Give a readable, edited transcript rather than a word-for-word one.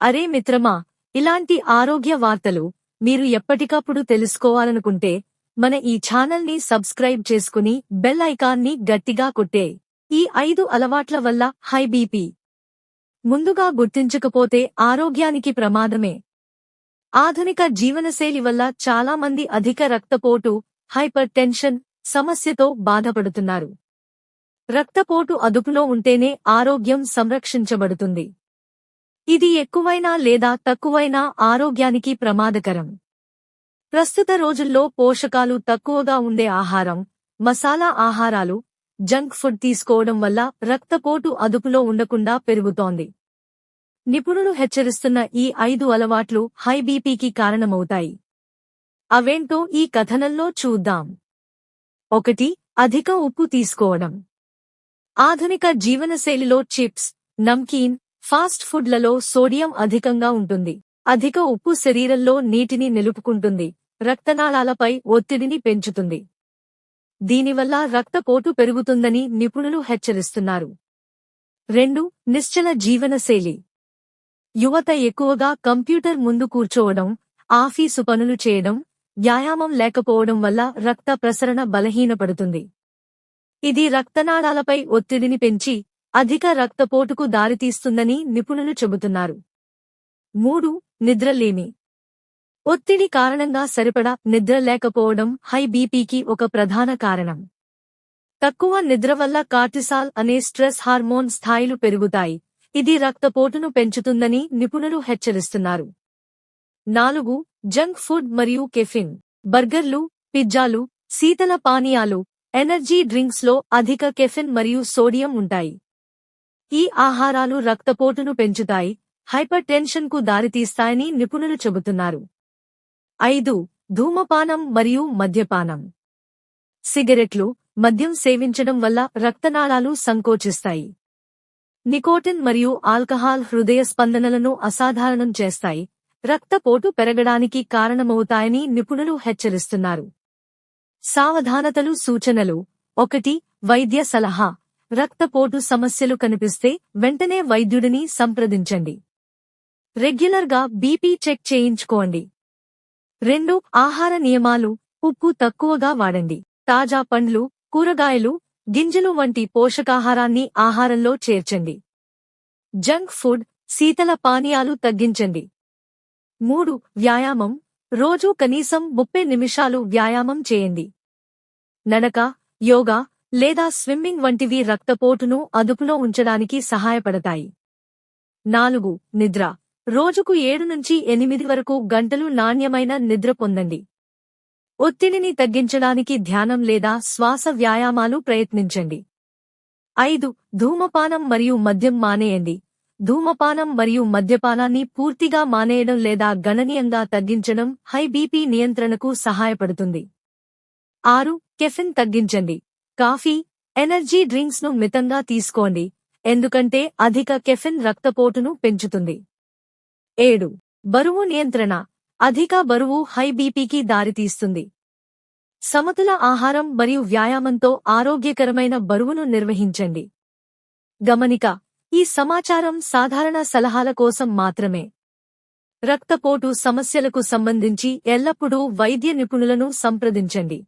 అరే మిత్రమా, ఇలాంటి ఆరోగ్య వార్తలు మీరు ఎప్పటికప్పుడు తెలుసుకోవాలనుకుంటే మన ఈ ఛానల్ని సబ్స్క్రైబ్ చేసుకుని బెల్ ఐకాన్ని గట్టిగా కొట్టే. ఈ 5 అలవాట్ల వల్ల హై బీపీ ముందుగా గుర్తించకపోతే ఆరోగ్యానికి ప్రమాదమే. ఆధునిక జీవనశైలి వల్ల చాలా మంది అధిక రక్తపోటు, హైపర్ టెన్షన్ సమస్యతో బాధపడుతున్నారు. రక్తపోటు అదుపులో ఉంటేనే ఆరోగ్యం సంరక్షించబడుతుంది. ఇది ఎక్కువైనా లేదా తక్కువైనా ఆరోగ్యానికి ప్రమాదకరం. ప్రస్తుత రోజుల్లో పోషకాలు తక్కువగా ఉండే ఆహారం, మసాలా ఆహారాలు, జంక్ ఫుడ్ తీసుకోవడం వల్ల రక్తపోటు అదుపులో ఉండకుండా పెరుగుతోంది. నిపుణులు హెచ్చరిస్తున్న ఈ 5 అలవాట్లు హై బీపీకి కారణమవుతాయి. అవేంటో ఈ కథనంలో చూద్దాం. 1. అధిక ఉప్పు తీసుకోవడం. ఆధునిక జీవనశైలిలో చిప్స్, నమ్కీన్, ఫాస్ట్ ఫుడ్లలో సోడియం అధికంగా ఉంటుంది. అధిక ఉప్పు శరీరంలో నీటిని నిలుపుకుంటుంది, రక్తనాళాలపై ఒత్తిడిని పెంచుతుంది. దీనివల్ల రక్తపోటు పెరుగుతుందని నిపుణులు హెచ్చరిస్తున్నారు. 2. నిశ్చల జీవనశైలి. యువత ఎక్కువగా కంప్యూటర్ ముందు కూర్చోవడం, ఆఫీసు పనులు చేయడం, వ్యాయామం లేకపోవడం వల్ల రక్త ప్రసరణ బలహీనపడుతుంది. ఇది రక్తనాళాలపై ఒత్తిడిని పెంచి అధిక రక్తపోటుకు దారితీస్తుందని నిపుణులు చెబుతున్నారు. 3. నిద్రలేమి. ఒత్తిడి కారణంగా సరిపడా నిద్ర లేకపోవడం హై బీపీకి ఒక ప్రధాన కారణం. తక్కువ నిద్ర వల్ల కార్టిసాల్ అనే స్ట్రెస్ హార్మోన్ స్థాయిలు పెరుగుతాయి. ఇది రక్తపోటును పెంచుతుందని నిపుణులు హెచ్చరిస్తున్నారు. 4. జంక్ ఫుడ్ మరియు కెఫిన్. బర్గర్లు, పిజ్జాలు, శీతల పానీయాలు, ఎనర్జీ డ్రింక్స్ లో అధిక కెఫిన్ మరియు సోడియం ఉంటాయి. ఈ ఆహారాలు రక్తపోటును పెంచుతాయి, హైపర్ టెన్షన్ కు దారితీస్తాయని నిపుణులు చెబుతున్నారు. 5. ధూమపానం మరియు మద్యపానం. సిగరెట్లు, మద్యం సేవించడం వల్ల రక్తనాళాలు సంకోచిస్తాయి. నికోటిన్ మరియు ఆల్కహాల్ హృదయ స్పందనలను అసాధారణం చేస్తాయి, రక్తపోటు పెరగడానికి కారణమవుతాయని నిపుణులు హెచ్చరిస్తున్నారు. సావధానతలు సూచనలు. 1. వైద్య సలహా. రక్తపోటు సమస్యలు కనిపిస్తే వెంటనే వైద్యుడిని సంప్రదించండి. రెగ్యులర్గా బీపీ చెక్ చేయించుకోండి. 2. ఆహార నియమాలు. ఉప్పు తక్కువగా వాడండి. తాజా పండ్లు, కూరగాయలు, గింజలు వంటి పోషకాహారాన్ని ఆహారంలో చేర్చండి. జంక్ ఫుడ్, శీతల పానీయాలు తగ్గించండి. 3. వ్యాయామం. రోజూ కనీసం 30 నిమిషాలు వ్యాయామం చేయండి. నడక, యోగా లేదా స్విమ్మింగ్ వంటివి రక్తపోటును అదుపులో ఉంచడానికి సహాయపడతాయి. 4. నిద్ర. రోజుకు 7 నుంచి 8 వరకు గంటలు నాణ్యమైన నిద్ర పొందండి. ఒత్తిడిని తగ్గించడానికి ధ్యానం లేదా శ్వాస వ్యాయామాలు ప్రయత్నించండి. 5. ధూమపానం మరియు మద్యం మానేయండి. ధూమపానం మరియు మద్యపానాన్ని పూర్తిగా మానేయడం లేదా గణనీయంగా తగ్గించడం హై బీపీ నియంత్రణకు సహాయపడుతుంది. 6. కెఫిన్ తగ్గించండి. కాఫీ, ఎనర్జీ డ్రింక్స్ ను మితంగా తీసుకోండి, ఎందుకంటే అధిక కెఫిన్ రక్తపోటును పెంచుతుంది. 7. బరువు నియంత్రణ. అధిక బరువు హై బీపీకి దారితీస్తుంది. సమతుల ఆహారం మరియు వ్యాయామంతో ఆరోగ్యకరమైన బరువును నిర్వహించండి. గమనిక: ఈ సమాచారం సాధారణ సలహాల కోసం మాత్రమే. రక్తపోటు సమస్యలకు సంబంధించి ఎల్లప్పుడూ వైద్య నిపుణులను సంప్రదించండి.